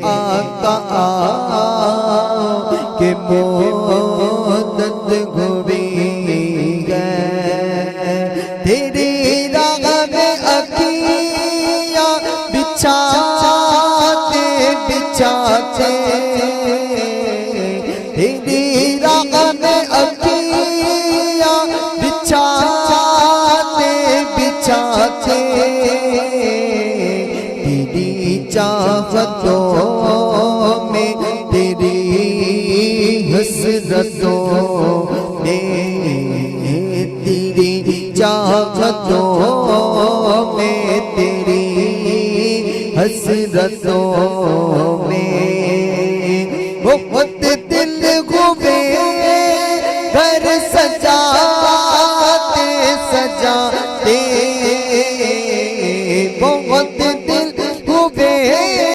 آقا کہ مدد ہوئی ہے تیری راہ میں عقیاں بچھاتے بچھاتے تیری راہ میں عقیاں بچھاتے بچھاتے تیری چاہتوں میں تیری حسرتوں میں تیری چاہتوں میں تیری حسرتوں میں بہت دل ہوئے گھر سجاتے سجاتے